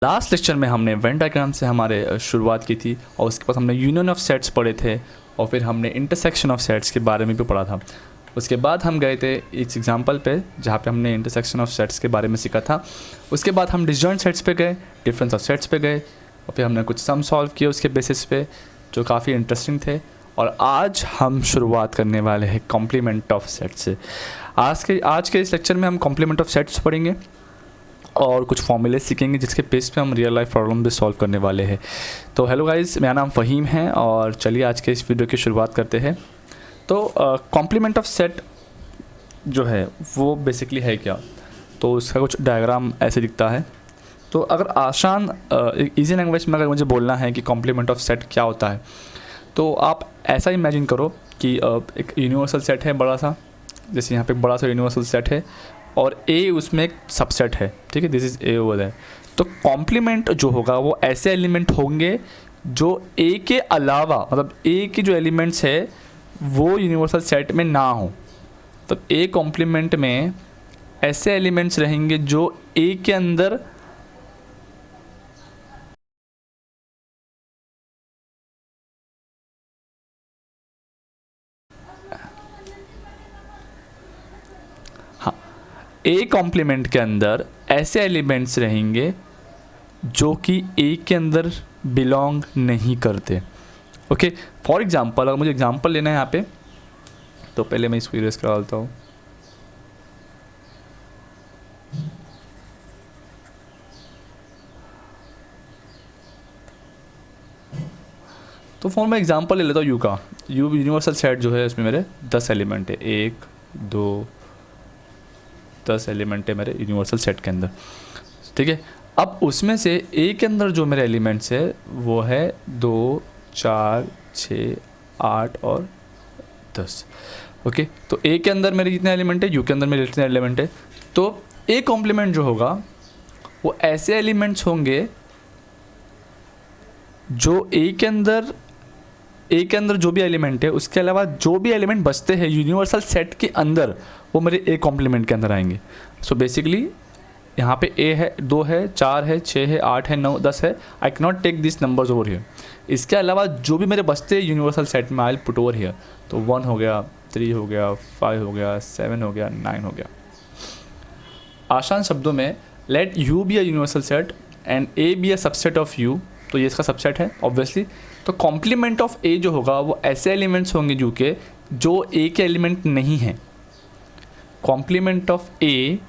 Last lecture में हमने Venn diagram से हमारे शुरुआत की थी और उसके बाद हमने यूनियन ऑफ सेट्स पढ़े थे और फिर हमने इंटरसेक्शन ऑफ सेट्स के बारे में भी पढ़ा था। उसके बाद हम गए थे इस एग्जांपल पे जहाँ पे हमने इंटरसेक्शन ऑफ सेट्स के बारे में सीखा था। उसके बाद हम डिसजॉइंट सेट्स पे गए, डिफरेंस ऑफ सेट्स पे गए और फिर हमने कुछ सम सॉल्व किए उसके बेसिस पे जो काफ़ी इंटरेस्टिंग थे। और आज हम शुरुआत करने वाले हैं कॉम्प्लीमेंट ऑफ सेट्स से। आज के इस लेक्चर में हम कॉम्प्लीमेंट ऑफ सेट्स पढ़ेंगे और कुछ फॉर्मूले सीखेंगे जिसके बेस पे हम रियल लाइफ प्रॉब्लम भी सॉल्व करने वाले हैं। तो हेलो गाइस, मेरा नाम फ़हीम है और चलिए आज के इस वीडियो की शुरुआत करते हैं। तो कॉम्प्लीमेंट ऑफ सेट जो है वो बेसिकली है क्या, तो उसका कुछ डायग्राम ऐसे दिखता है। तो अगर आसान इजी लैंग्वेज में अगर मुझे बोलना है कि कॉम्प्लीमेंट ऑफ सेट क्या होता है, तो आप ऐसा इमेजिन करो कि एक यूनिवर्सल सेट है बड़ा सा, जैसे यहाँ पे एक बड़ा सा यूनिवर्सल सेट है और ए उसमें एक सबसेट है, ठीक है, दिस इज़ ए ओवर है। तो कॉम्प्लीमेंट जो होगा वो ऐसे एलिमेंट होंगे जो ए के अलावा, मतलब ए के जो एलिमेंट्स है वो यूनिवर्सल सेट में ना हो। तो ए कॉम्प्लीमेंट में ऐसे एलिमेंट्स रहेंगे जो ए के अंदर ए कॉम्प्लीमेंट के अंदर ऐसे एलिमेंट्स रहेंगे जो कि ए के अंदर बिलोंग नहीं करते। ओके, फॉर एग्जांपल अगर मुझे एग्जांपल लेना है यहाँ पे, तो पहले मैं इसको इरेज करा देता हूँ। तो फॉर मैं एग्जांपल ले लेता हूँ यू का। यू यूनिवर्सल सेट जो है इसमें मेरे 10 एलिमेंट है, 1 2 10 एलिमेंट है मेरे यूनिवर्सल सेट के अंदर, ठीक है। अब उसमें से ए के अंदर जो मेरे एलिमेंट्स है वो है 2 4 6 8 और 10। ओके, तो ए के अंदर मेरे जितने एलिमेंट है, यू के अंदर मेरे जितने एलिमेंट है, तो ए कॉम्प्लीमेंट जो होगा वो ऐसे एलिमेंट्स होंगे जो ए के अंदर जो भी एलिमेंट है उसके अलावा जो भी एलिमेंट बचते हैं यूनिवर्सल सेट के अंदर वो मेरे ए कॉम्प्लीमेंट के अंदर आएंगे। सो बेसिकली यहाँ पे ए है, 2 है, 4 है, 6 है, 8 है, 9 10 है। I can not take this numbers over here. इसके अलावा जो भी मेरे बचते हैं यूनिवर्सल सेट में I will put over here. तो 1 हो गया, 3 हो गया, 5 हो गया, 7 हो गया, 9 हो गया। आसान शब्दों में let you be a universal set and A be a subset of you. तो ये इसका सबसेट है ऑब्वियसली। तो कॉम्प्लीमेंट ऑफ ए जो होगा वो ऐसे एलिमेंट्स होंगे जो ए के एलिमेंट नहीं हैं। कॉम्प्लीमेंट ऑफ ए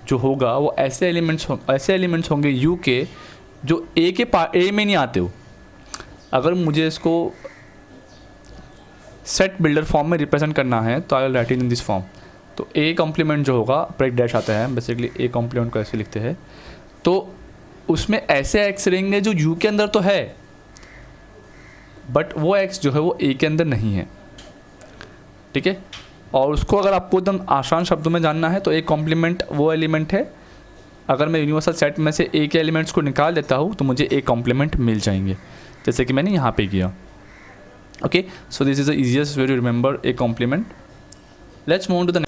जो होगा वो ऐसे एलिमेंट्स होंगे यू के जो ए में नहीं आते हो। अगर मुझे इसको सेट बिल्डर फॉर्म में रिप्रेजेंट करना है तो I will write in this form. तो ए कॉम्प्लीमेंट जो होगा ब्रेक डैश आता है, बेसिकली ए कॉम्प्लीमेंट को ऐसे लिखते हैं। तो उसमें ऐसे एक्स रहेंगे जो यू के अंदर तो है बट वो एक्स जो है वो ए के अंदर नहीं है, ठीक है। और उसको अगर आपको एकदम आसान शब्दों में जानना है तो ए कॉम्प्लीमेंट वो एलिमेंट है, अगर मैं यूनिवर्सल सेट में से ए के एलिमेंट्स को निकाल देता हूँ तो मुझे ए कॉम्प्लीमेंट मिल जाएंगे, जैसे कि मैंने यहाँ पे किया। Okay, so this is the easiest way to remember A complement. Let's move to the.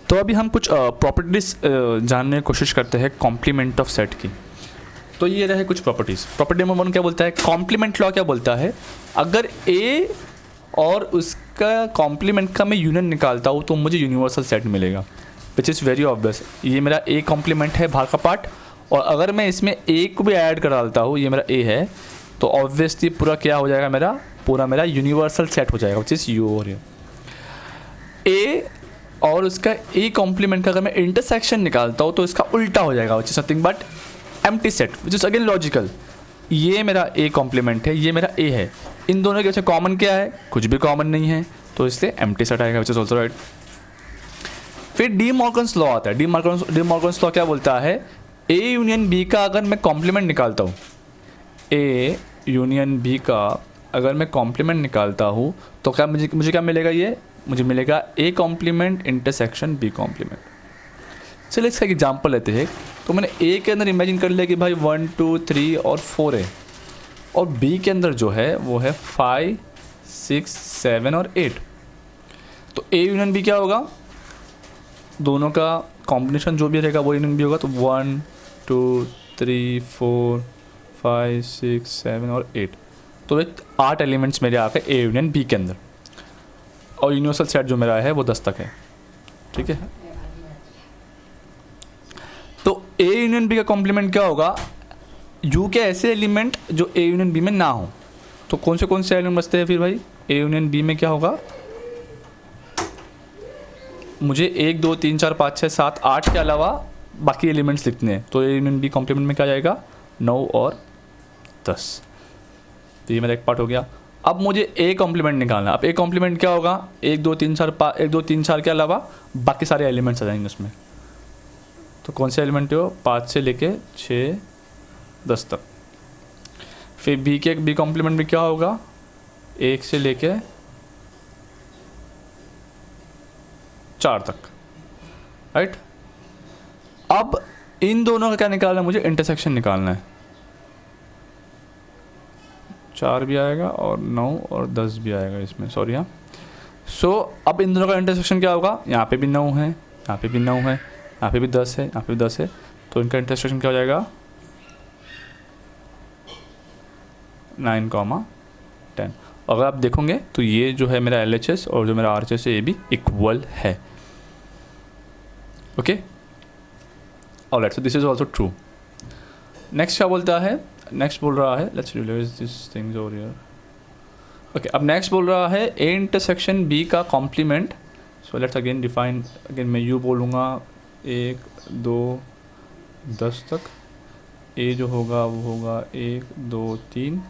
तो अभी हम कुछ प्रॉपर्टीज जानने की कोशिश करते हैं कॉम्प्लीमेंट ऑफ सेट की। तो ये रहे कुछ प्रॉपर्टीज़। प्रॉपर्टी नंबर 1 क्या बोलता है, कॉम्प्लीमेंट लॉ क्या बोलता है, अगर ए और उसका कॉम्प्लीमेंट का मैं यूनियन निकालता हूँ तो मुझे यूनिवर्सल सेट मिलेगा, विच इज़ वेरी ऑब्वियस। ये मेरा ए कॉम्प्लीमेंट है बाहर का पार्ट, और अगर मैं इसमें ए को भी ऐड कर डालता हूँ, ये मेरा ए है, तो ऑब्वियसली पूरा क्या हो जाएगा, पूरा मेरा यूनिवर्सल सेट हो जाएगा, विच इज़ यू। और ए और उसका ए कॉम्प्लीमेंट का अगर मैं इंटरसेक्शन निकालता हूँ तो इसका उल्टा हो जाएगा, which is nothing but empty set, which is again logical. ये मेरा ए कॉम्प्लीमेंट है, ये मेरा ए है, इन दोनों के बीच में कॉमन क्या है, कुछ भी कॉमन नहीं है, तो इसलिए एम्प्टी सेट आएगा, विच इज़ ऑल्सो राइट। फिर डी मॉर्गन्स लॉ आता है। डी मॉर्गन्स लॉ क्या बोलता है, ए यूनियन बी का अगर मैं कॉम्प्लीमेंट निकालता हूँ, ए यूनियन बी का अगर मैं कॉम्प्लीमेंट निकालता हूँ तो क्या मुझे क्या मिलेगा, ये मुझे मिलेगा A complement intersection B complement. चलिए इसका एग्जांपल लेते हैं। तो मैंने ए के अंदर इमेजिन कर लिया कि भाई 1 2 3 और 4 है, और बी के अंदर जो है वो है 5 6 7 और 8। तो ए यूनियन बी क्या होगा, दोनों का कॉम्बिनेशन जो भी रहेगा वो यूनियन बी होगा। तो 1 2 3 4 5 6 7 और 8। तो ये 8 एलिमेंट्स मेरे आ गए ए यूनियन बी के अंदर, और यूनिवर्सल सेट जो मेरा है वो 10 तक है, ठीक है। तो ए यूनियन बी का कॉम्प्लीमेंट क्या होगा, यू के ऐसे एलिमेंट जो ए यूनियन बी में ना हो। तो कौन से एलिमेंट बचते हैं फिर भाई, ए यूनियन बी में क्या होगा, मुझे 1 2 3 4 5 6 7 8 के अलावा बाकी एलिमेंट्स लिखने हैं। तो ए यूनियन बी कॉम्प्लीमेंट में क्या जाएगा, 9 और 10। तो ये मेरा एक पार्ट हो गया। अब मुझे ए कॉम्प्लीमेंट निकालना। अब ए कॉम्प्लीमेंट क्या होगा, 1 2 3 4 के अलावा बाकी सारे एलिमेंट्स आ जाएंगे उसमें। तो कौन से एलिमेंट हो, 5 से लेके 6 10 तक। फिर बी के बी कॉम्प्लीमेंट में क्या होगा, 1 से लेके 4 तक, राइट। अब इन दोनों का क्या निकालना है, मुझे इंटरसेक्शन निकालना है। 4 भी आएगा और 9 और 10 भी आएगा इसमें, सॉरी हाँ। सो अब इन दोनों का इंटरसेक्शन क्या होगा, यहाँ पे भी 9 है, यहाँ पे भी 9 है, यहाँ पे भी 10 है, यहाँ पे भी 10 है। तो इनका इंटरसेक्शन क्या हो जाएगा, 9,10। अगर आप देखोगे तो ये जो है मेरा LHS और जो मेरा RHS है ये भी इक्वल है, okay. Alright, so this is also true. Next क्या बोलता है, नेक्स्ट बोल रहा है, let's release this things over here, okay. अब नेक्स्ट बोल रहा है ए इंटरसेक्शन बी का complement. So let's again define, again मैं यू बोलूँगा 1 2 10 तक। ए जो होगा वो होगा 1 2 3,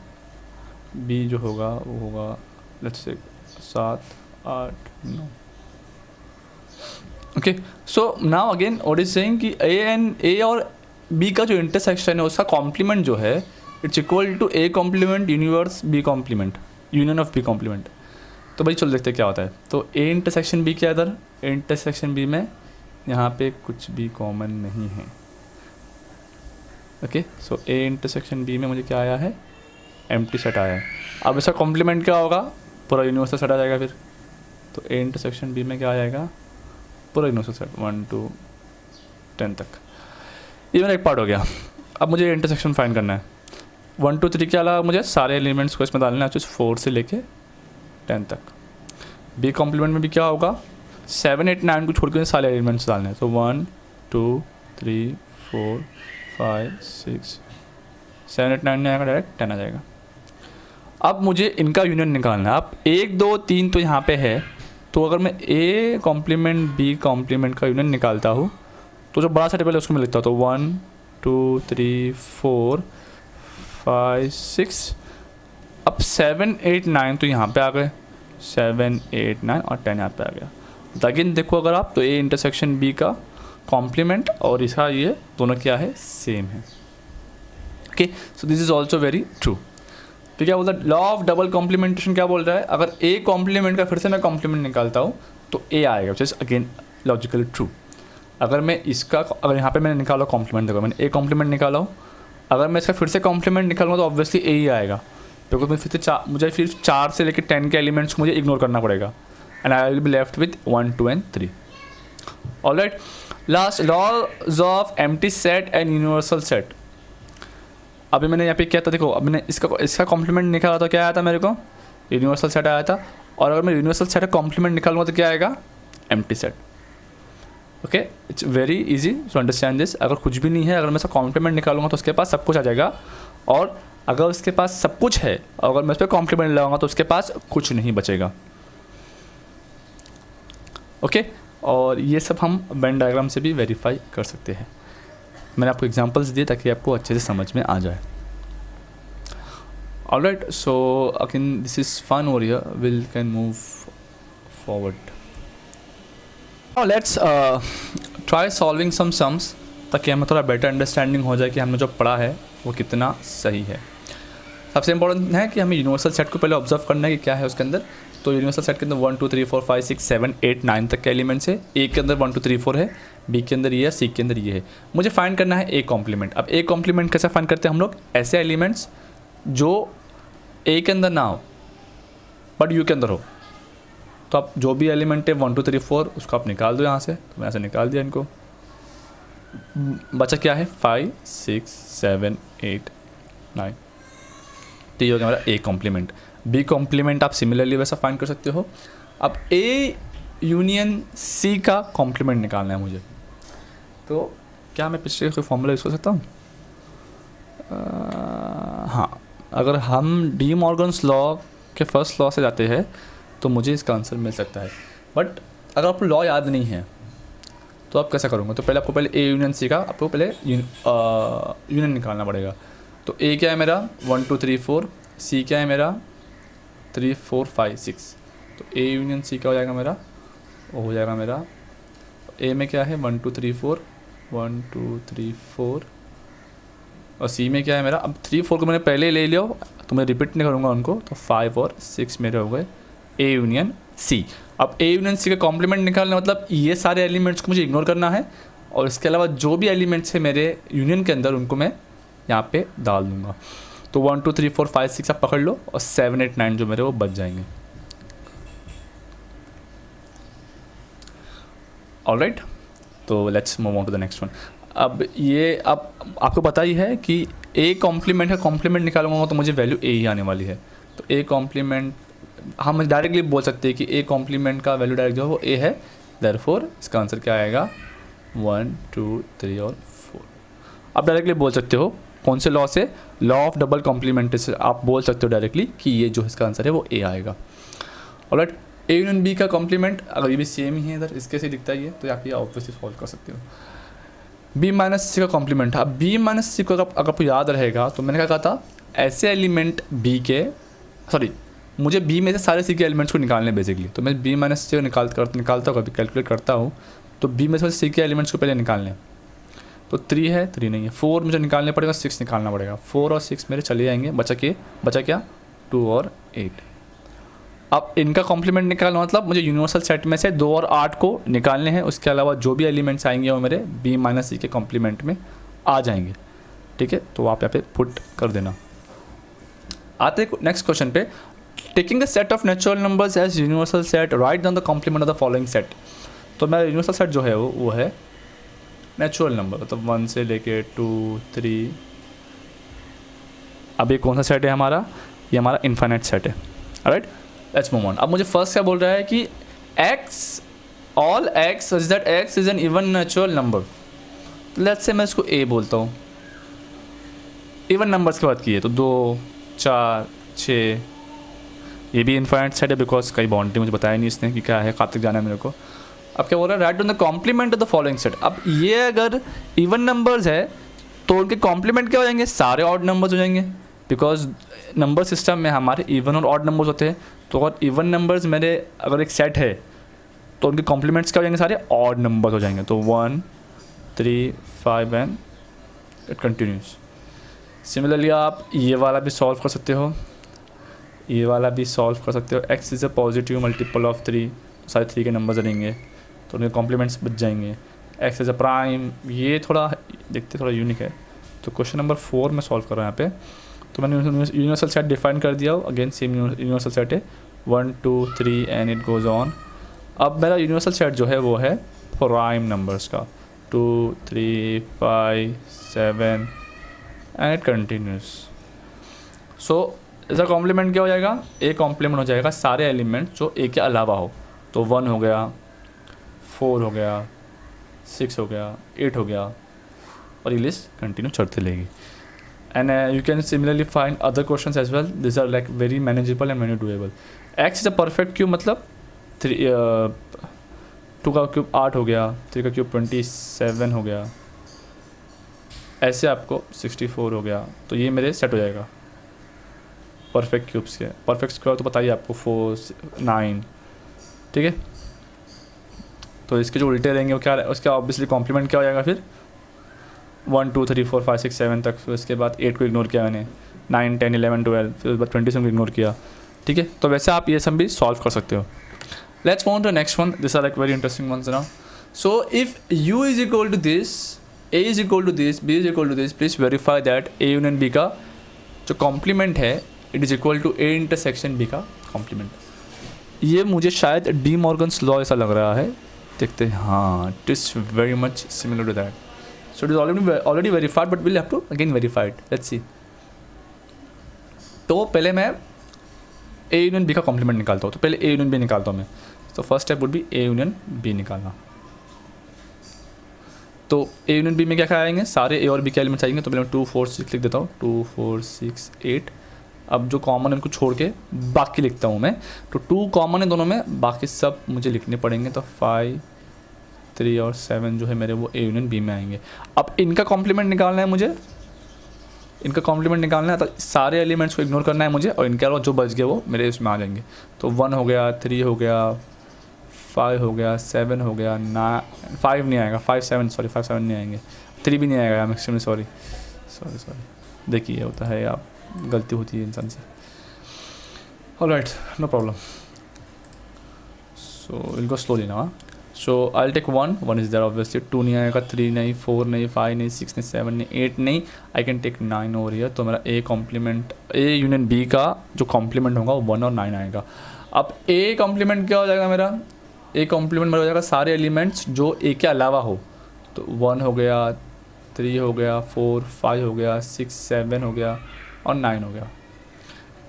बी जो होगा वो होगा let's say 7 8 9, okay. So now again what is saying कि ए और बी का जो इंटरसेक्शन है उसका कॉम्प्लीमेंट जो है it's equal to A complement universe B complement, union of B complement. तो भाई चलो देखते हैं क्या होता है। तो ए इंटरसेक्शन बी क्या है, इधर ए इंटरसेक्शन बी में यहाँ पे कुछ भी कॉमन नहीं है, okay. So A intersection B में मुझे क्या आया है, एम्प्टी सेट आया है। अब इसका कॉम्प्लीमेंट क्या होगा, पूरा यूनिवर्सल सेट आ जाएगा फिर। तो ए इंटरसेक्शन बी में क्या आ जाएगा, पूरा यूनिवर्सल सेट 1 2 10 तक। ये मेरा एक पार्ट हो गया। अब मुझे इंटरसेक्शन फाइंड करना है। 1 2 3 के अलावा मुझे सारे एलिमेंट्स को इसमें डालना है, जो 4 से लेके 10 तक। बी कॉम्प्लीमेंट में भी क्या होगा, 7 8 9 को छोड़ के सारे एलिमेंट्स डालने हैं। तो 1 2 3 4 5 6 7 8 9 नहीं आएगा, डायरेक्ट 10 आ जाएगा। अब मुझे इनका यूनियन निकालना है। अब 1 2 3 तो यहाँ पे है, तो अगर मैं ए कॉम्प्लीमेंट बी कॉम्प्लीमेंट का यूनियन निकालता हूँ तो जो बड़ा सा टेबल है उसको मैं लिखता हूँ। तो 1 2 3 4 5 6, अब 7 8 9 तो यहाँ पे आ गए, 7 8 9 और 10 यहाँ पे आ गया। अगेन देखो अगर आप, तो ए इंटरसेक्शन बी का कॉम्प्लीमेंट और इसका ये दोनों क्या है, सेम है, okay. So this is also very true. तो क्या बोलता है, लॉ ऑफ डबल कॉम्प्लीमेंटेशन क्या बोल रहा है, अगर ए कॉम्प्लीमेंट का फिर से मैं कॉम्प्लीमेंट निकालता हूँ तो ए आएगा, which is again logically true. अगर मैं इसका, अगर यहाँ पे मैंने निकाला कॉम्प्लीमेंट, देखो मैंने ए कॉम्प्लीमेंट निकाला हूँ, अगर मैं इसका फिर से कॉम्प्लीमेंट निकालूंगा तो ऑब्वियसली ए ही आएगा, क्योंकि मैं फिर से मुझे फिर 4 से लेकर 10 के एलिमेंट्स को मुझे इग्नोर करना पड़ेगा, and I will be left with 1 2 and 3। Alright, last, laws of empty set and universal set. अभी मैंने यहाँ पे क्या था, देखो अब मैंने इसका कॉम्प्लीमेंट निकाला तो क्या आया था मेरे को, यूनिवर्सल सेट आया था। और अगर मैं यूनिवर्सल सेट का कॉम्प्लीमेंट निकालूंगा तो क्या आएगा, empty set, okay. It's very easy to understand this. अगर कुछ भी नहीं है, अगर मैं इसका कॉम्प्लीमेंट निकालूंगा तो उसके पास सब कुछ आ जाएगा, और अगर उसके पास सब कुछ है और अगर मैं उस पर कॉम्प्लीमेंट लगाऊंगा तो उसके पास कुछ नहीं बचेगा, ओके। और ये सब हम वेन डायग्राम से भी वेरीफाई कर सकते हैं। मैंने आपको एग्जांपल्स दिए ताकि आपको अच्छे से समझ में आ जाए। Alright, so again this is fun over here, will can move forward. Now let's try solving some sums, ताकि हमें थोड़ा बेटर अंडरस्टैंडिंग हो जाए कि हमने जो पढ़ा है वो कितना सही है। सबसे इंपॉर्टेंट है कि हमें यूनिवर्सल सेट को पहले ऑब्जर्व करना है कि क्या है उसके अंदर। तो यूनिवर्सल सेट के अंदर 1 2 3 4 5 6 7 8 9 तक के एलिमेंट्स है। ए के अंदर 1 2 3 4 है, बी के अंदर ये है, सी के अंदर ये है। मुझे फाइंड करना है ए कॉम्प्लीमेंट। अब ए कॉम्प्लीमेंट कैसे फाइंड करते हैं हम लोग, ऐसे एलिमेंट्स जो ए के अंदर ना हो बट यू के अंदर हो। तो आप जो भी एलिमेंट है 1 2 3 4 उसको आप निकाल दो यहाँ से। तो मैं ऐसे निकाल दिया इनको, बचा क्या है 5 6 7 8 9, तो ये हो गया हमारा ए कॉम्प्लीमेंट। बी कॉम्प्लीमेंट आप सिमिलरली वैसा फाइंड कर सकते हो। अब ए यूनियन सी का कॉम्प्लीमेंट निकालना है मुझे, तो क्या मैं पिछले कोई फॉर्मूला यूज़ कर सकता हूँ? हाँ, अगर हम डी मॉर्गन्स लॉ के फर्स्ट लॉ से जाते हैं तो मुझे इसका आंसर मिल सकता है। बट अगर आपको लॉ याद नहीं है तो आप कैसा करोगे? तो पहले आपको पहले ए यूनियन सी का आपको पहले यूनियन निकालना पड़ेगा। तो ए क्या है मेरा 1 2 3 4, सी क्या है मेरा 3 4 5 6, तो ए यूनियन सी क्या हो जाएगा मेरा? वो हो जाएगा मेरा ए में क्या है 1 2 3 4 1 2 3 4, और सी में क्या है मेरा? अब 3 4 को मैंने पहले ले लिया तो मैं रिपीट नहीं करूँगा उनको, तो 5 और 6 मेरे हो गए ए यूनियन सी। अब ए यूनियन सी का कॉम्प्लीमेंट निकालना मतलब ये सारे एलिमेंट्स को मुझे इग्नोर करना है, और इसके अलावा जो भी एलिमेंट्स है मेरे यूनियन के अंदर उनको मैं यहाँ पे डाल दूँगा। तो 1 2 3 4 5 6 आप पकड़ लो, और 7 8 9 जो मेरे वो बच जाएंगे। ऑलराइट, तो let's move on to the next one. अब ये अब आपको पता ही है कि ए कॉम्प्लीमेंट का कॉम्प्लीमेंट निकालूंगा तो मुझे वैल्यू ए ही आने वाली है। तो ए कॉम्प्लीमेंट हम डायरेक्टली बोल सकते हैं कि ए कॉम्प्लीमेंट का वैल्यू डायरेक्ट जो है वो ए है, देयरफॉर इसका आंसर क्या आएगा 1 2 3 और 4। आप डायरेक्टली बोल सकते हो कौन से लॉ से? लॉ ऑफ डबल कॉम्प्लीमेंट से आप बोल सकते हो डायरेक्टली कि ये जो इसका आंसर है वो ए आएगा। ऑलराइट, ए यूनियन बी का कॉम्प्लीमेंट अगर ये भी सेम ही है इधर इसके से दिखता ही है, तो आप ये ऑब्वियसली सॉल्व कर सकते हो। बी माइनस सी का कॉम्प्लीमेंट, अब बी माइनस सी को अगर आपको याद रहेगा तो मैंने क्या कहा था, ऐसे एलिमेंट बी के मुझे बी में से सारे सी के एलिमेंट्स को निकालने बेसिकली। तो मैं बी माइनस सी को निकालता हूँ, कभी कैलकुलेट करता हूँ, तो बी में से सी के एलिमेंट्स को पहले निकालने। तो 3 है, 3 नहीं है, 4 मुझे निकालने पड़ेगा, 6 निकालना पड़ेगा। 4 और 6 मेरे चले जाएंगे, बचा क्या 2 और 8। अब इनका कॉम्प्लीमेंट निकालना मतलब मुझे यूनिवर्सल सेट में से 2 और 8 को निकालने हैं, उसके अलावा जो भी एलिमेंट्स आएंगे वो मेरे बी माइनस सी के कॉम्प्लीमेंट में आ जाएंगे। ठीक है, तो आप यहाँ पे पुट कर देना। आते हैं नेक्स्ट क्वेश्चन पे। Taking the set of natural numbers as universal set, write down the complement of the following set. तो मेरा यूनिवर्सल सेट जो है वो है नेचुरल नंबर, मतलब 1 से लेके 2 3। अब ये कौन सा सेट है हमारा? ये हमारा इन्फाइनाइट सेट है। Right, let's move on. अब मुझे फर्स्ट क्या बोल रहा है कि all x such that x is an even natural number. Let's say मैं इसको ए बोलता हूँ। इवन नंबर्स की बात की है तो 2 4 6, ये भी इन्फाइनाइट सेट है बिकॉज कई बाउंड्री मुझे बताया नहीं इसने कि क्या है, कहाँ तक जाना है मेरे को। अब क्या बोल रहा है, write on the complement of the following set. अब ये अगर इवन नंबर्स है तो उनके कॉम्प्लीमेंट क्या हो जाएंगे? सारे ऑड नंबर्स हो जाएंगे, बिकॉज नंबर सिस्टम में हमारे इवन और ऑड नंबर्स होते हैं। तो अगर इवन नंबर्स मेरे अगर एक सेट है तो उनके कॉम्प्लीमेंट्स क्या हो जाएंगे? सारे ऑड नंबर्स हो जाएंगे। तो 1 3 5 एंड इट कंटिन्यूस। सिमिलरली आप ये वाला भी सॉल्व कर सकते हो, ये वाला भी सॉल्व कर सकते हो। X is a positive multiple of 3, सारे 3 के नंबर्स रहेंगे तो उनके कॉम्प्लीमेंट्स बच जाएंगे। एक्स इज़ अ प्राइम, ये थोड़ा देखते थोड़ा यूनिक है। तो क्वेश्चन नंबर 4 में सॉल्व कर रहा हूँ यहाँ पे। तो मैंने यूनिवर्सल सेट डिफाइन कर दिया, अगेन सेम यूनिवर्सल सेट है 1 2 3 एंड इट गोज़ ऑन। अब मेरा यूनिवर्सल सेट जो है वो है प्राइम नंबर्स का 2 3 5 7 एंड इट कंटिन्यूस। सो इसका कॉम्प्लीमेंट क्या हो जाएगा? ए कॉम्प्लीमेंट हो जाएगा सारे एलिमेंट जो ए के अलावा हो। तो 1 हो गया, 4 हो गया, 6 हो गया, 8 हो गया, और ये लिस्ट कंटिन्यू चढ़ते रहेगी। And you can similarly find other questions as well, this are like very manageable and very doable. X is a perfect cube, मतलब 2 का क्यूब 8 हो गया, 3 का क्यूब 27 हो गया, ऐसे आपको 64 हो गया। तो ये मेरे सेट हो जाएगा परफेक्ट क्यूब्स के। परफेक्ट स्क्वायर तो बताइए आपको 4 9, ठीक है। तो इसके जो उल्टे रहेंगे वो क्या, उसका ऑब्वियसली कॉम्प्लीमेंट क्या हो जाएगा फिर 1 2 3 4 5 6 7 तक। फिर उसके बाद 8 को इग्नोर किया मैंने, 9 10 11 12, फिर उसके बाद 27 को इग्नोर किया, ठीक है। तो वैसे आप ये सब भी सॉल्व कर सकते हो। Let's move on to next one, this are like very interesting ones now. So if u is equal to this, a is equal to this, b is equal to this, please verify that a union b का जो complement है it is equal to a intersection b का complement. ये मुझे शायद D Morgan's law ऐसा लग रहा है, देखते हैं। हाँ, it is very much similar to that. So it is already verified, but we'll have to again verify it. Let's see. तो पहले मैं ए यूनियन बी का कॉम्प्लीमेंट निकालता हूँ. तो पहले ए यूनियन बी निकालता हूँ मैं. तो first step would be A union B निकालना. तो ए यूनियन बी में क्या क्या आएंगे, सारे ए और बी के एलिमेंट्स आएंगे. तो पहले मैं 2 4 6 लिख देता हूँ. 2 4 6 8. अब जो कॉमन है उनको छोड़ के बाकी लिखता हूँ मैं. तो 2 कॉमन है दोनों में, बाकी सब मुझे लिखने पड़ेंगे. तो 5 3 और 7 जो है मेरे वो ए यूनियन बी में आएंगे. अब इनका कॉम्प्लीमेंट निकालना है मुझे, इनका कॉम्प्लीमेंट निकालना है. तो सारे एलिमेंट्स को इग्नोर करना है मुझे, और इनके अलावा जो बच गए वो मेरे इसमें आ जाएंगे. तो 1 हो गया, 3 हो गया, 5 हो गया, 7 हो गया, 5 नहीं आएगा, 5 7 नहीं आएंगे, 3 भी नहीं आएगा. I am extremely sorry. देखिए होता है, आप गलती होती है इंसान से. Alright, no problem. सो इनको स्लोली ना. So I take 1 is there obviously. 2 नहीं आएगा, 3 नहीं, 4 नहीं, 5 नहीं, 6 नहीं, 7 नहीं, 8 नहीं. I can take 9 over here. तो मेरा A complement, A union B का जो कॉम्प्लीमेंट होगा वो 1 और 9 आएगा. अब ए कॉम्प्लीमेंट क्या हो जाएगा मेरा, ए कॉम्प्लीमेंट मेरा हो जाएगा सारे एलिमेंट्स जो ए के अलावा हो. तो 1 हो गया, 3 हो गया, 4 5 हो गया, 6 7 हो गया और 9 हो गया.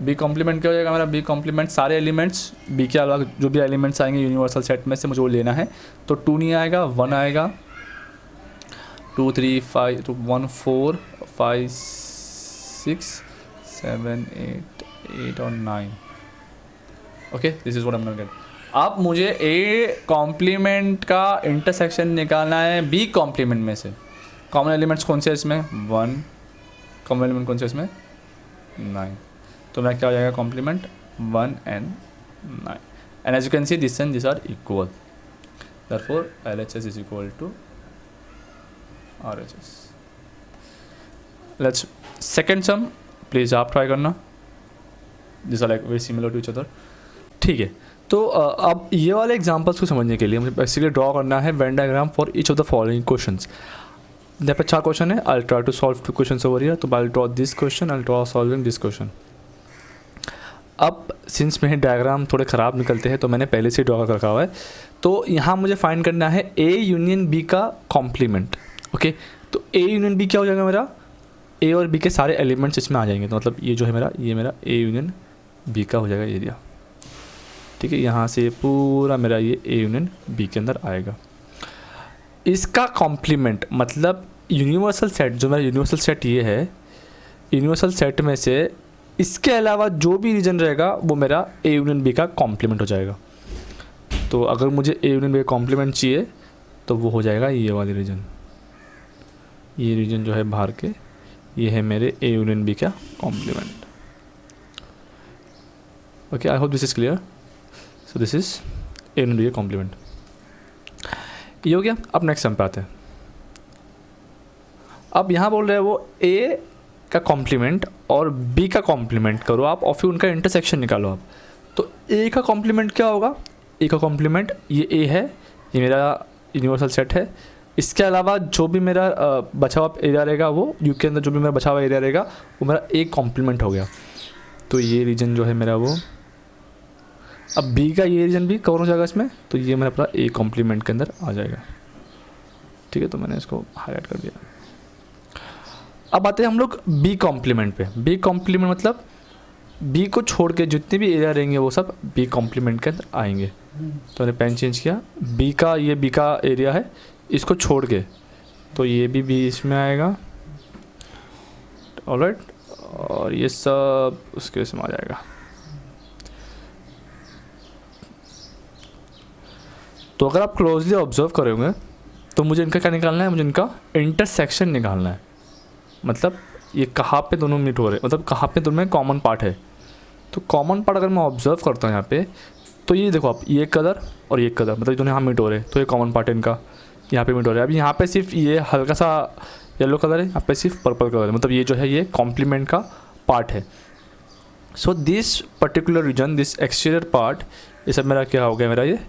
बी कॉम्प्लीमेंट क्या हो जाएगा मेरा, बी कॉम्प्लीमेंट सारे एलिमेंट्स बी के अलावा जो भी एलिमेंट्स आएंगे यूनिवर्सल सेट में से मुझे वो लेना है. तो 2 नहीं आएगा, 1 आएगा, 2 3 5 तो 1 4 5 6 7 8 और 9. Okay, this is what I am going to get. अब मुझे ए कॉम्प्लीमेंट का इंटरसेक्शन निकालना है बी कॉम्प्लीमेंट में से. कॉमन एलिमेंट्स कौन से हैं इसमें, 1. कॉमन एलिमेंट कौन से इसमें, 9. तो मेरा क्या हो जाएगा complement, 1 and 9. And as you can see this and this are equal. Therefore LHS is equal to RHS. Let's second sum, please आप ट्राई करना. This are like very similar to each other. ठीक है. तो अब ये वाले examples को समझने के लिए मुझे बेसिकली ड्रॉ करना है Venn diagram for each of the following questions. यहाँ पे 4 क्वेश्चन है. I try to solve 2 questions over here. तो I draw this question, I draw solving this question. अब सिंस मेरे डायग्राम थोड़े ख़राब निकलते हैं तो मैंने पहले से ड्रॉ कर रखा हुआ है. तो यहाँ मुझे फाइंड करना है ए यूनियन बी का कॉम्प्लीमेंट. ओके, तो ए यूनियन बी क्या हो जाएगा मेरा, ए और बी के सारे एलिमेंट्स इसमें आ जाएंगे. तो मतलब ये जो है मेरा, ये मेरा ए यूनियन बी का हो जाएगा एरिया. ठीक है, यहाँ से पूरा मेरा ये ए यूनियन बी के अंदर आएगा. इसका कॉम्प्लीमेंट मतलब यूनिवर्सल सेट, जो मेरा यूनिवर्सल सेट ये है, यूनिवर्सल सेट में से इसके अलावा जो भी रीजन रहेगा वो मेरा ए यूनियन बी का कॉम्प्लीमेंट हो जाएगा. तो अगर मुझे ए यूनियन बी का कॉम्प्लीमेंट चाहिए तो वो हो जाएगा ये वाली रीजन. ये रीजन जो है बाहर के, ये है मेरे ए यूनियन बी का complement. Okay, I hope this is clear. So this is A union B का कॉम्प्लीमेंट. ये हो गया. अब नेक्स्ट सम पे आते हैं. अब यहाँ बोल रहे हैं वो ए का कॉम्प्लीमेंट और बी का कॉम्प्लीमेंट करो आप, और फिर उनका इंटरसेक्शन निकालो आप. तो ए का कॉम्प्लीमेंट क्या होगा, ए का कॉम्प्लीमेंट ये ए है, ये मेरा यूनिवर्सल सेट है. इसके अलावा जो भी मेरा बचा हुआ एरिया रहेगा, वो यू के अंदर जो भी मेरा बचा हुआ एरिया रहेगा वो मेरा ए कॉम्प्लीमेंट हो गया. तो ये रीजन जो है मेरा वो, अब बी का ये रीजन भी कवर हो जाएगा इसमें. तो ये मेरा पूरा ए कॉम्प्लीमेंट के अंदर आ जाएगा. ठीक है, तो मैंने इसको हाईलाइट कर दिया. अब आते हैं हम लोग बी कॉम्प्लीमेंट पे. बी कॉम्प्लीमेंट मतलब बी को छोड़ के जितने भी एरिया रहेंगे वो सब बी कॉम्प्लीमेंट के अंदर आएंगे. तो मैंने पेन चेंज किया. बी का, ये बी का एरिया है, इसको छोड़ के तो ये भी बी इसमें आएगा. ऑलराइट, और ये सब उसके इसमें आ जाएगा. तो अगर आप क्लोजली ऑब्जर्व करोगे तो मुझे इनका क्या निकालना है, मुझे इनका इंटरसेक्शन निकालना है. मतलब ये कहाँ पे दोनों मीट हो रहे हैं, मतलब कहाँ पे दोनों में कॉमन पार्ट है. तो कॉमन पार्ट अगर मैं ऑब्जर्व करता हूँ यहाँ पे, तो ये देखो आप, ये कलर और ये कलर, मतलब दोनों यहाँ मीट हो रहे हैं. तो ये कॉमन पार्ट है इनका, यहाँ पे मीट हो रहा है. अब यहाँ पे सिर्फ ये हल्का सा येलो कलर है, यहाँ पे सिर्फ पर्पल कलर है. मतलब ये जो है ये कॉम्प्लीमेंट का पार्ट है. So this particular region, this exterior part, ये सब मेरा क्या हो गया, मेरा ये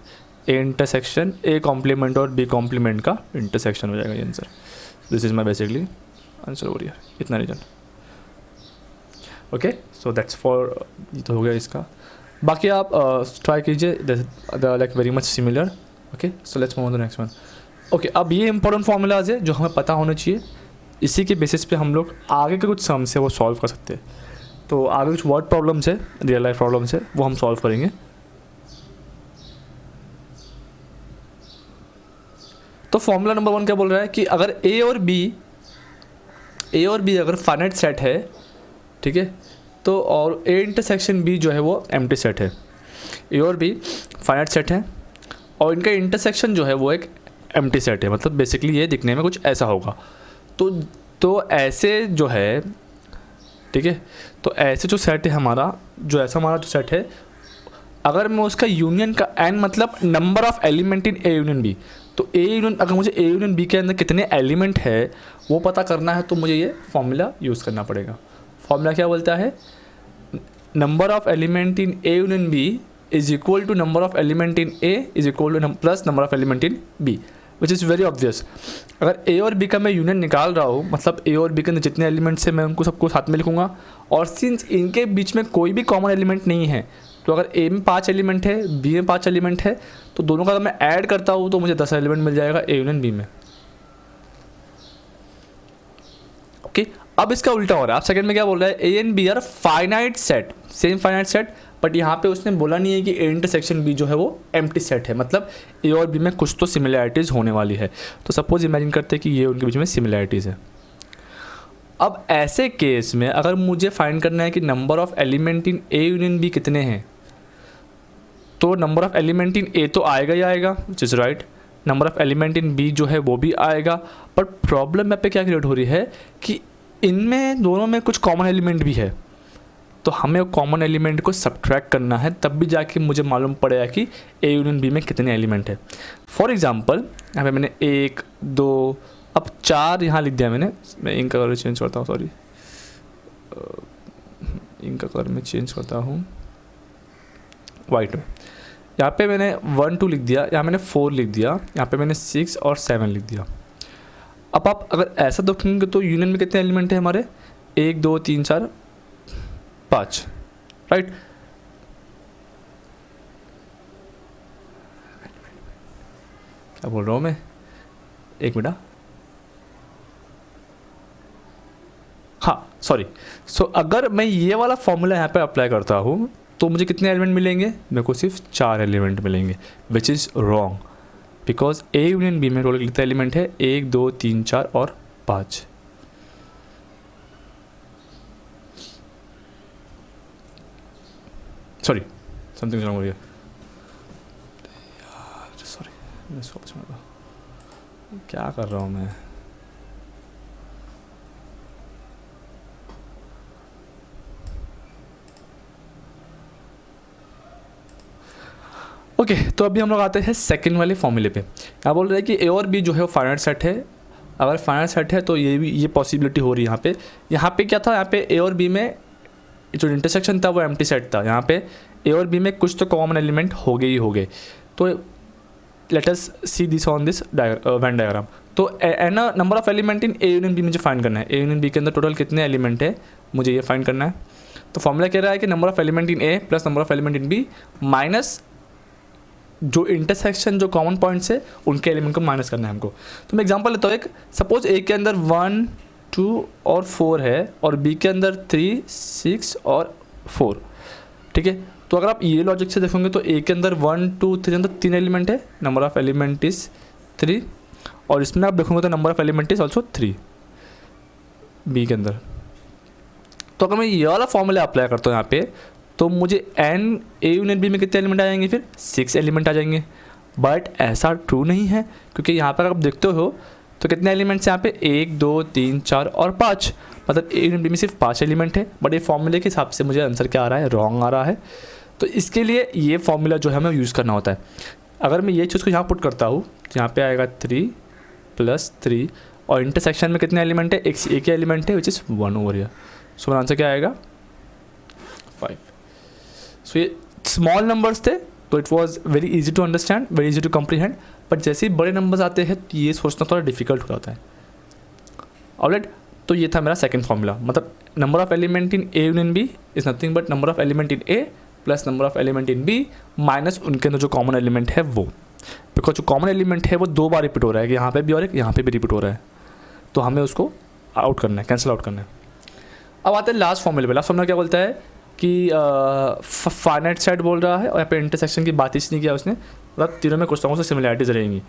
ए इंटरसेक्शन, ए कॉम्प्लीमेंट और बी कॉम्प्लीमेंट का इंटरसेक्शन हो जाएगा ये answer. This is my basically answer over here. इतना region. Okay, so that's for, ये तो हो गया इसका. बाकी आप ट्राई कीजिए, like very much similar. Okay, so let's move on to next one. Okay, अब ये इंपॉर्टेंट फॉर्मूलाज है जो हमें पता होना चाहिए, इसी के बेसिस पे हम लोग आगे के कुछ सम्स है वो सॉल्व कर सकते हैं। तो आगे कुछ वर्ड प्रॉब्लम्स है, रियल लाइफ प्रॉब्लम्स है, वो हम सॉल्व करेंगे। तो फॉर्मूला नंबर 1 क्या बोल रहा है कि अगर ए और बी अगर फाइनाइट सेट है, ठीक है, तो और ए इंटरसेक्शन बी जो है वो एम्प्टी सेट है। ए और बी फाइनाइट सेट है और इनका इंटरसेक्शन जो है वो एक एम्प्टी सेट है, मतलब बेसिकली ये दिखने में कुछ ऐसा होगा। तो ऐसे जो है, ठीक है, तो ऐसे जो सेट है हमारा, जो ऐसा हमारा जो सेट है, अगर मैं उसका यूनियन का एन मतलब number of element in A union B, तो ए यूनियन, अगर मुझे ए यूनियन बी के अंदर कितने एलिमेंट है वो पता करना है, तो मुझे ये फॉर्मूला यूज़ करना पड़ेगा। फॉर्मूला क्या बोलता है, number of element in A union B is equal to number of element in A is equal to plus number of element in B, which is very obvious. अगर A और B का मैं union निकाल रहा हूँ, मतलब ए और B के अंदर जितने एलिमेंट्स हैं मैं उनको सबको साथ में लिखूंगा, और सिंस इनके बीच में कोई भी कॉमन एलिमेंट नहीं है, तो अगर ए में 5 एलिमेंट है, बी में 5 एलिमेंट है, तो दोनों का अगर मैं ऐड करता हूँ तो मुझे 10 एलिमेंट मिल जाएगा ए यूनियन बी में। ओके, अब इसका उल्टा हो रहा है। आप सेकंड में क्या बोल रहा है, A and B are finite set, same finite set, but यहाँ पे उसने बोला नहीं है कि ए इंटरसेक्शन बी जो है वो एम्प्टी सेट है, मतलब ए और बी में कुछ तो सिमिलैरिटीज़ होने वाली है। तो सपोज इमेजिन करते हैं कि ये उनके बीच में सिमिलैरिटीज़ है। अब ऐसे केस में अगर मुझे फाइंड करना है कि number of element in A union B कितने हैं, तो number of element in A तो आएगा ही आएगा, which is right, number of element in B जो है वो भी आएगा, बट प्रॉब्लम यहाँ पे क्या क्रिएट हो रही है कि इनमें दोनों में कुछ कॉमन एलिमेंट भी है, तो हमें कॉमन एलिमेंट को सब्ट्रैक्ट करना है, तब भी जाके मुझे मालूम पड़ेगा कि ए यूनियन बी में कितने एलिमेंट है। फॉर एग्जांपल यहाँ पे मैंने 1 2 अब 4 यहाँ लिख दिया मैंने, मैं इनका कलर चेंज करता हूँ, सॉरी इनका कलर मैं चेंज करता हूँ वाइट में। यहाँ पे मैंने 1 2 लिख दिया, यहाँ मैंने 4 लिख दिया, यहाँ पे मैंने 6 और 7 लिख दिया। अब आप अगर ऐसा देखेंगे तो यूनियन में कितने एलिमेंट है हमारे, 1 2 3 4 5, राइट। क्या बोल रहा हूँ मैं, एक मिनट, हाँ सॉरी। सो अगर मैं ये वाला फॉर्मूला यहाँ पे अप्लाई करता हूँ तो मुझे कितने एलिमेंट मिलेंगे, मेरे को सिर्फ 4 एलिमेंट मिलेंगे, which is wrong, because A union B में टोटल कितने एलिमेंट है, 1 2 3 4 और 5। सॉरी, समथिंग रॉन्ग हो रही है यार, सॉरी, मैं सोच में क्या कर रहा हूँ मैं। ओके, तो अभी हम लोग आते हैं सेकंड वाले फॉर्मूले पे। यहाँ बोल रहे हैं कि ए और बी जो है वो फाइनाइट सेट है, अगर फाइनाइट सेट है तो ये पॉसिबिलिटी हो रही है यहाँ पे क्या था, यहाँ पे ए और बी में जो इंटरसेक्शन था वो एम्प्टी सेट था, यहाँ पे ए और बी में कुछ तो कॉमन एलिमेंट हो गए। तो let us see this on this Venn diagram. तो एना number of element in A union B मुझे फाइंड करना है, ए यूनियन बी के अंदर टोटल कितने एलिमेंट है मुझे ये फाइंड करना है। तो फॉर्मूला कह रहा है कि number of element in A plus number of element in B minus जो इंटरसेक्शन जो कॉमन पॉइंट्स है उनके एलिमेंट को माइनस करना है हमको। तो मैं एग्जांपल लेता हूँ, एक सपोज ए के अंदर 1 2 और 4 है और बी के अंदर 3 6 और 4, ठीक है। तो अगर आप ये लॉजिक से देखोगे तो ए के अंदर 1 2 3 अंदर 3 एलिमेंट है, नंबर ऑफ एलिमेंट इज 3, और इसमें आप देखोगे तो number of element is also 3 B के अंदर। तो अगर मैं ये वाला फॉर्मूला अप्लाई करता हूँ यहाँ पे, तो मुझे एन ए यूनियन बी में कितने एलिमेंट आ जाएंगे, फिर 6 एलिमेंट आ जाएंगे। बट ऐसा ट्रू नहीं है, क्योंकि यहाँ पर आप देखते हो तो कितने एलिमेंट्स यहाँ पे 1 2 3 4 और 5, मतलब ए यूनियन बी में सिर्फ 5 एलिमेंट है। बट ये फॉर्मूले के हिसाब से मुझे आंसर क्या आ रहा है, रॉन्ग आ रहा है। तो इसके लिए ये फॉर्मूला जो है हमें यूज़ करना होता है। अगर मैं ये चीज़ को यहाँ पुट करता हूँ तो यहाँ पे आएगा 3 + 3, और इंटरसेक्शन में कितने एलिमेंट है, एक ही एलिमेंट है विच इज़ 1 ओवर हियर। सो मेरा आंसर क्या आएगा 5। सो ये स्मॉल नंबर्स थे तो it was very easy to understand, very easy to comprehend, but जैसे ही बड़े नंबर्स आते हैं तो ये सोचना थोड़ा डिफिकल्ट हो जाता है। ऑलराइट, तो ये था मेरा सेकंड फॉर्मूला, मतलब number of element in A union B is nothing but number of element in A plus number of element in B minus उनके अंदर जो कॉमन एलिमेंट है वो। बिकॉज जो कॉमन एलिमेंट है वो 2 बार रिपीट हो रहा है कि यहाँ पे भी और एक यहाँ पे भी रिपीट हो रहा है, तो हमें उसको आउट करना है, कैंसिल आउट करना है। अब आते हैं लास्ट फॉर्मूले पे। लास्ट फॉर्मूला क्या बोलता है कि फाइनाइट सेट बोल रहा है और यहाँ पे इंटरसेक्शन की बात इसलिए किया उसने, मतलब तीनों में कुछ तरह से सिमिलैरिटीज रहेंगी।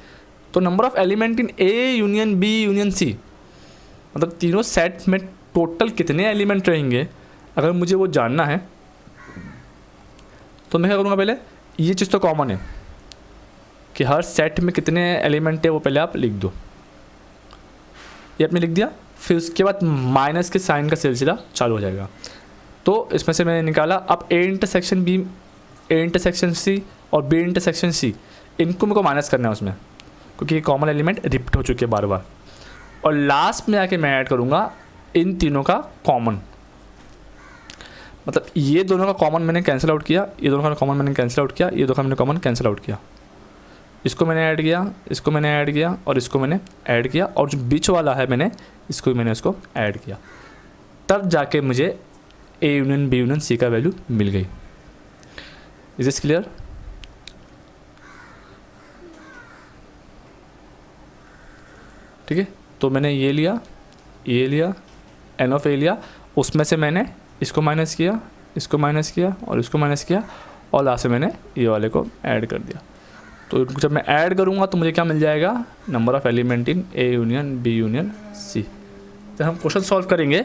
तो number of element in A union B union C, मतलब तीनों सेट में टोटल कितने एलिमेंट रहेंगे, अगर मुझे वो जानना है तो मैं क्या करूँगा, पहले ये चीज़ तो कॉमन है कि हर सेट में कितने एलिमेंट है वो पहले आप लिख दो, ये आपने लिख दिया। फिर उसके बाद माइनस के साइन का सिलसिला चालू हो जाएगा। तो इसमें से मैंने निकाला, अब A intersection B, A intersection C और बी इंटरसेक्शन सी, इनको मेरे को माइनस करना है उसमें, क्योंकि ये कॉमन एलिमेंट रिपीट हो चुके हैं बार बार। और लास्ट में आके मैं ऐड करूँगा इन तीनों का कॉमन, मतलब ये दोनों का कॉमन मैंने कैंसिल आउट किया, ये दोनों का कॉमन मैंने कैंसिल आउट किया, ये दोनों का मैंने कॉमन कैंसिल आउट किया, इसको मैंने ऐड किया, इसको मैंने ऐड किया और इसको मैंने ऐड किया, और जो बीच वाला है मैंने इसको भी मैंने इसको ऐड किया, तब जाके मुझे A union B union C का वैल्यू मिल गई। Is this clear? ठीक है, तो मैंने ये लिया, ये लिया, एन ऑफ ए लिया, उसमें से मैंने इसको माइनस किया, इसको माइनस किया और इसको माइनस किया, और लास्ट में मैंने ये वाले को ऐड कर दिया। तो जब मैं ऐड करूँगा तो मुझे क्या मिल जाएगा, number of element in A union B union C. जब हम क्वेश्चन सॉल्व करेंगे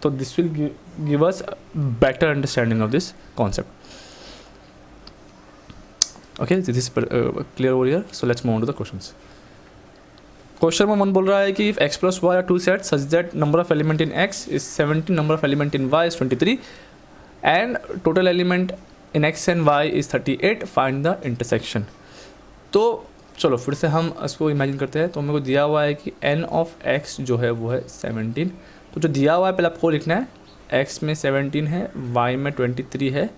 तो this will give us better understanding of this concept. Okay, this is clear over here. So let's move on to the questions. Question number 1 बोल रहा है कि if x plus y are 2 set such that number of element in x is 17, number of element in y is 23 and total element in x and y is 38, find the intersection. तो चलो फिर से हम इसको imagine करते हैं। तो मेरे को दिया हुआ है कि n ऑफ x जो है वो है 17। तो जो दिया हुआ है पहले आपको लिखना है, x में 17 है, y में 23 है,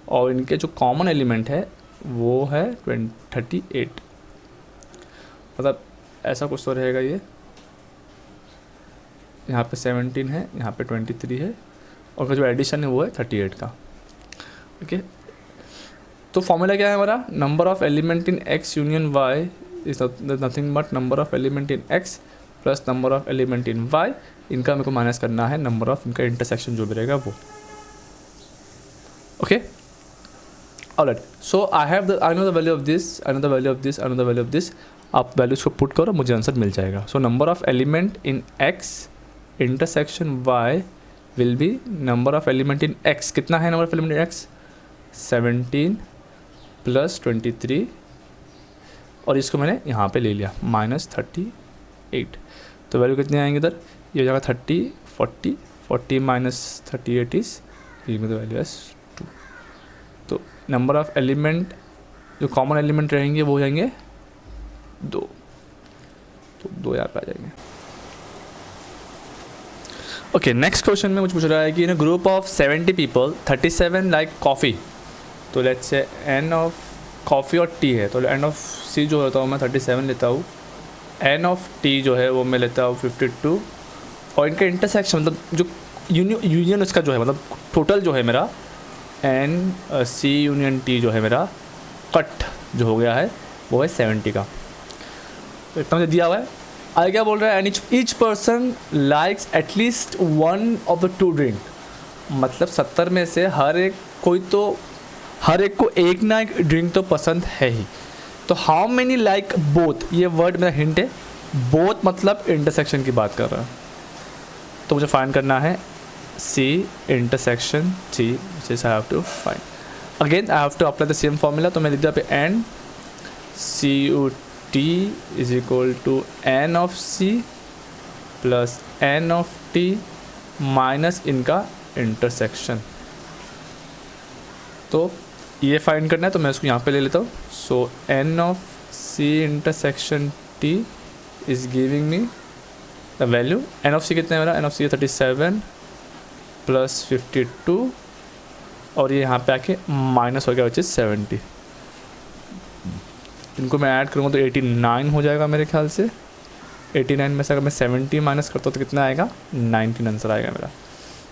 और इनके जो कॉमन एलिमेंट है वो है 38। मतलब ऐसा कुछ तो रहेगा ये, यहाँ पे 17 है, यहाँ पे 23 है, और जो एडिशन है वो है 38 का। ओके, तो फॉर्मूला क्या है हमारा, number of element in x union y is nothing but number of element in x plus number of element in y। इनका मेरे को माइनस करना है नंबर ऑफ इनका इंटरसेक्शन जो भी रहेगा वो। Okay, alright, so I know the value of this, I know the value of this, I know the value of this. आप वैल्यूज़ को पुट करो, मुझे आंसर मिल जाएगा। So number of element in x intersection y will be number of element in x। कितना है number of element in x, 17 plus 23, और इसको मैंने यहाँ पे ले लिया माइनस 38। तो वैल्यू कितने आएंगे इधर, ये हो जाएगा 30, 40, 40 minus 38 is giving the value as 2। तो नंबर ऑफ एलिमेंट जो कॉमन एलिमेंट रहेंगे वो हो जाएंगे 2, तो 2 यहाँ पे आ जाएंगे। ओके, नेक्स्ट क्वेश्चन में मुझे पूछ रहा है कि in a group of 70 people 37 like coffee. तो let's say n of coffee और टी है, तो एन ऑफ सी जो होता हूँ मैं 37 लेता हूँ, एन ऑफ टी जो है वो मैं लेता हूँ 52, और इनका इंटरसेक्शन मतलब जो यूनियन उसका जो है मतलब टोटल जो है मेरा एन सी यूनियन टी जो है मेरा कट जो हो गया है वो है 70 का। तो इतना मुझे दिया हुआ है। आगे क्या बोल रहा है, and each person likes at least one of the 2 drink. मतलब 70 में से हर एक को एक ना एक ड्रिंक तो पसंद है ही। तो हाउ मेनी लाइक बोथ, ये वर्ड मेरा हिंट है, बोथ मतलब इंटरसेक्शन की बात कर रहा है। तो मुझे फाइंड करना है C intersection T, which is I have to find. Again I have to apply the same formula. तो मैं लिख दिया पे N C U T is equal to N of C plus N of T minus इनका intersection. तो ये find करना है, तो मैं इसको यहाँ पे ले लेता हूँ। So n of C intersection T is giving me the value, n of C कितना है मेरा, एन ऑफ सी 37 प्लस 52, और ये यहाँ पे आके माइनस हो गया विच इज 70। इनको मैं ऐड करूँगा तो 89 हो जाएगा मेरे ख्याल से। 89 में से अगर मैं 70 माइनस करता हूँ तो कितना आएगा, 19 आंसर आएगा मेरा।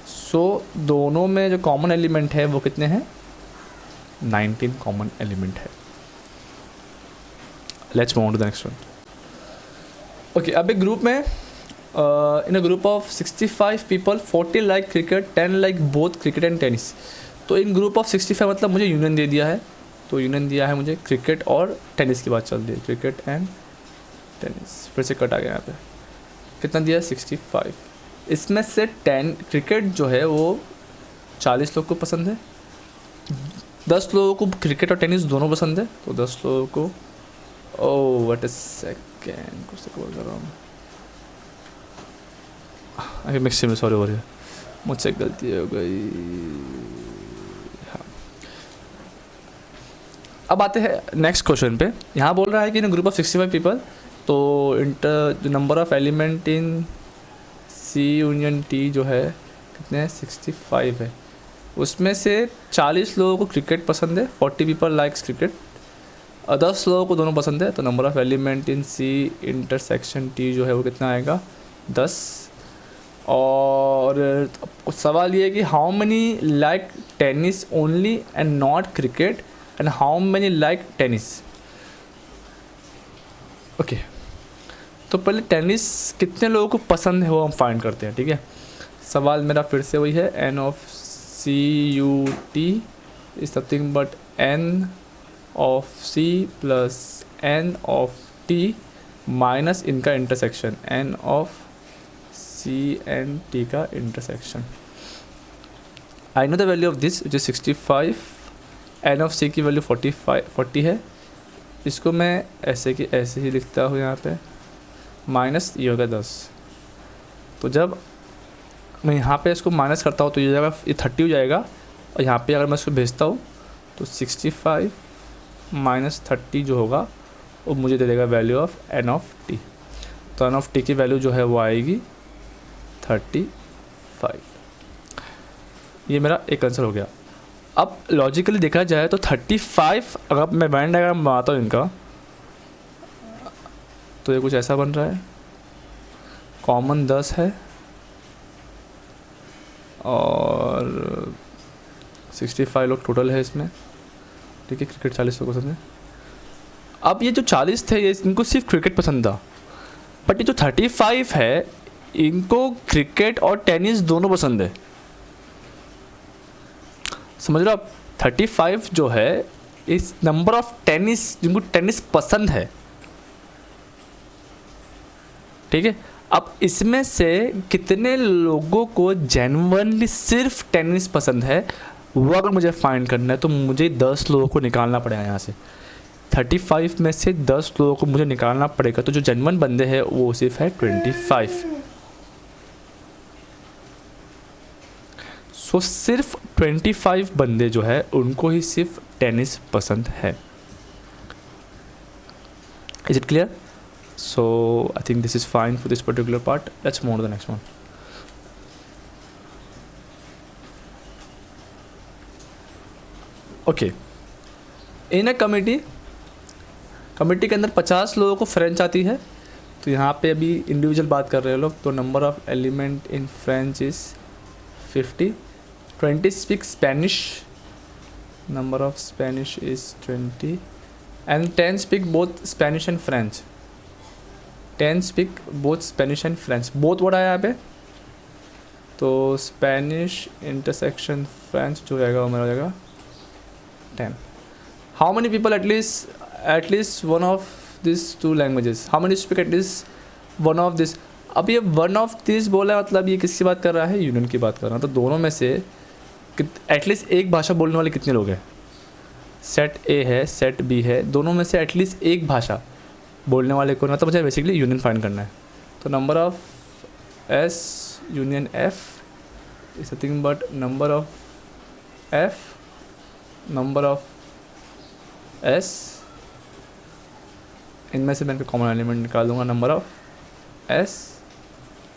सो दोनों में जो कॉमन एलिमेंट है वो कितने हैं, 19 कॉमन एलिमेंट है। Let's move on to the next one. Okay, अब एक ग्रुप में in a group of 65 people 40 like cricket, 10 like both cricket and tennis. तो इन ग्रुप ऑफ 65 मतलब मुझे यूनियन दे दिया है, तो यूनियन दिया है मुझे क्रिकेट और टेनिस की बात चल रही है, क्रिकेट एंड टेनिस. फिर से कट आ गया यहाँ पे, कितना दिया है 65. इसमें से 10 क्रिकेट जो है वो 40 लोग को पसंद है, 10 लोगों को क्रिकेट और टेनिस दोनों पसंद है, तो 10 लोगों को. ओह व्हाट अ सेकेंड, कुछ तो बोल रहा हूँ, अरे मिक्स में सॉरी हो रही है, मुझसे गलती हो गई. हाँ, अब आते हैं नेक्स्ट क्वेश्चन पे. यहाँ बोल रहा है कि इन ग्रुप ऑफ 65 पीपल, तो इंटर जो number of element in C union T जो है कितने हैं 65 है, उसमें से 40 लोगों को क्रिकेट पसंद है, 40 पीपल लाइक्स क्रिकेट, और 10 लोगों को दोनों पसंद है, तो number of element in C intersection T जो है वो कितना आएगा 10. और सवाल ये है कि how many like tennis only and not cricket and how many like tennis. Okay, तो पहले टेनिस कितने लोगों को पसंद है वो हम फाइंड करते हैं. ठीक है, सवाल मेरा फिर से वही है, n of C U T is nothing but n of C plus N of T minus इनका intersection, n of C and T का intersection. I know the value of this which is 65, n of C की value 40 है, इसको मैं ऐसे की ऐसे ही लिखता हूँ यहाँ पे, माइनस ये होगा 10. तो जब मैं यहाँ पे इसको माइनस करता हूँ तो ये जाएगा, ये 30 हो जाएगा, और यहाँ पे अगर मैं इसको भेजता हूँ तो 65 माइनस 30 जो होगा वो मुझे दे देगा value of N of T. तो एन ऑफ टी की वैल्यू जो है वो आएगी 35. ये मेरा एक आंसर हो गया. अब लॉजिकली देखा जाए तो 35, अगर मैं बैंड डायग्राम बनाता हूँ इनका, तो ये कुछ ऐसा बन रहा है, कॉमन 10 है और 65 लोग टोटल है इसमें. ठीक है, क्रिकेट 40 लोग पसंद है. अब ये जो 40 थे ये इनको सिर्फ क्रिकेट पसंद था, बट ये जो 35 है इनको क्रिकेट और टेनिस दोनों पसंद है. समझ रहे हो आप, 35 जो है इस नंबर ऑफ टेनिस जिनको टेनिस पसंद है. ठीक है, अब इसमें से कितने लोगों को जेन्युइनली सिर्फ टेनिस पसंद है वो अगर मुझे फाइंड करना है तो मुझे 10 लोगों को निकालना पड़ेगा यहाँ से. 35 में से 10 लोगों को मुझे निकालना पड़ेगा, तो जो जेन्युइन बंदे हैं वो सिर्फ है 25. सो सिर्फ 25 बंदे जो है उनको ही सिर्फ टेनिस पसंद है. Is it clear? So I think this is fine for this particular part. Let's move to the next one. Okay, in a committee के अंदर 50 लोगों को फ्रेंच आती है, तो यहाँ पे अभी इंडिविजुअल बात कर रहे हैं लोग, तो number of element in French is 50. 20 speak Spanish, number of Spanish is 20, and 10 speak both Spanish and French. 10 speak both Spanish and French. both what आया यहाँ पे, तो Spanish intersection French जो रहेगा वो मेरा हो जाएगा 10. How many people at least one of these two languages? How many speak at least one of this? अब ये वन ऑफ दिस बोला है, मतलब ये किसकी बात कर रहा है, यूनियन की बात कर रहा है. तो दोनों में से एटलीस्ट एक भाषा बोलने वाले कितने लोग हैं, सेट ए है सेट बी है, दोनों में से एटलीस्ट एक भाषा बोलने वाले को, मतलब मुझे बेसिकली यूनियन फाइंड करना है. तो number of S union F is nothing but number of F number of S, इनमें से मैं कॉमन एलिमेंट निकाल दूंगा, number of S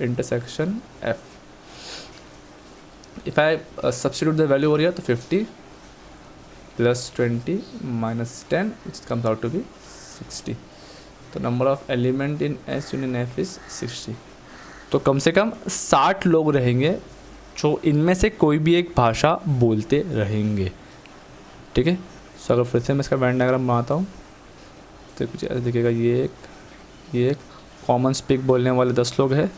intersection F. If I substitute the value हो रही है तो 50 plus 20 minus 10 which comes out to be 60. तो number of element in S union F is 60. तो कम से कम 60 लोग रहेंगे जो इनमें से कोई भी एक भाषा बोलते रहेंगे. ठीक है, सो अगर फिर से मैं इसका वेन डायग्राम बनाता हूँ, तो कुछ ऐसे दिखेगा, ये एक कॉमन स्पीक बोलने वाले 10 लोग हैं,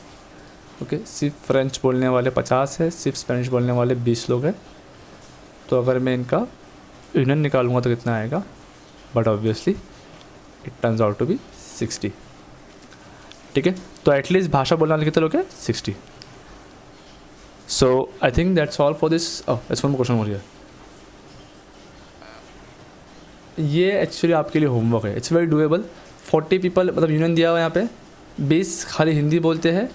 ओके। सिर्फ फ्रेंच बोलने वाले 50 है, सिर्फ स्पेनिश बोलने वाले 20 लोग हैं। तो अगर मैं इनका यूनियन निकालूंगा तो कितना आएगा, but obviously it turns out to be 60, ठीक है। तो एटलीस्ट भाषा बोलने वाले कितने लोग हैं, 60। So I think that's all for this. It's one question हो रही है, ये एक्चुअली आपके लिए होमवर्क है, इट्स वेरी डूएबल। 40 पीपल मतलब यूनियन दिया हुआ है यहाँ पे, 20 खाली हिंदी बोलते हैं,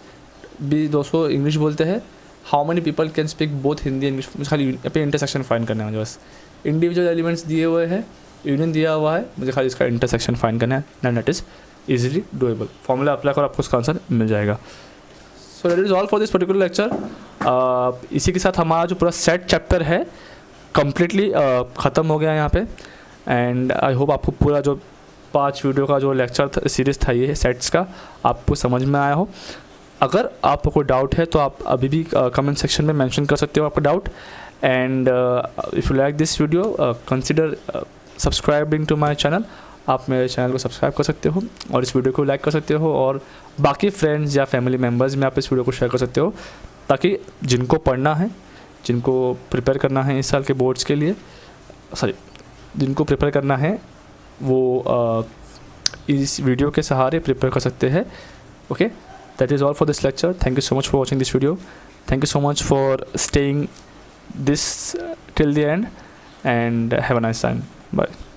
200 इंग्लिश बोलते हैं। How many people can speak both Hindi English, मुझे खाली यहाँ पे इंटरसेक्शन फाइंड करना है मुझे बस। इंडिविजुअल एलिमेंट्स दिए हुए हैं, यूनियन दिया हुआ है, मुझे खाली इसका इंटरसेक्शन फाइंड करना है, and that is easily doable. Formula apply करो, आपको उसका आंसर मिल जाएगा। So that is all for this particular lecture. इसी के साथ हमारा जो पूरा सेट चैप्टर है कम्प्लीटली ख़त्म हो गया यहाँ पे। एंड आई होप आपको पूरा जो 5 वीडियो का जो लेक्चर सीरीज़ था ये सेट्स का, आपको समझ में आया हो। अगर आपको कोई डाउट है तो आप अभी भी कमेंट सेक्शन में मेंशन कर सकते हो आपका doubt. And if you like this video consider subscribing to my channel. आप मेरे चैनल को सब्सक्राइब कर सकते हो और इस वीडियो को लाइक कर सकते हो, और बाकी फ्रेंड्स या फैमिली मेम्बर्स में आप इस वीडियो को शेयर कर सकते हो, ताकि जिनको पढ़ना है, जिनको प्रिपेयर करना है इस साल के बोर्ड्स के लिए, जिनको प्रिपेयर करना है वो इस वीडियो के सहारे प्रिपेयर कर सकते हैं, okay. That is all for this lecture. Thank you so much for watching this video. Thank you so much for staying this till the end, and have a nice time. Bye.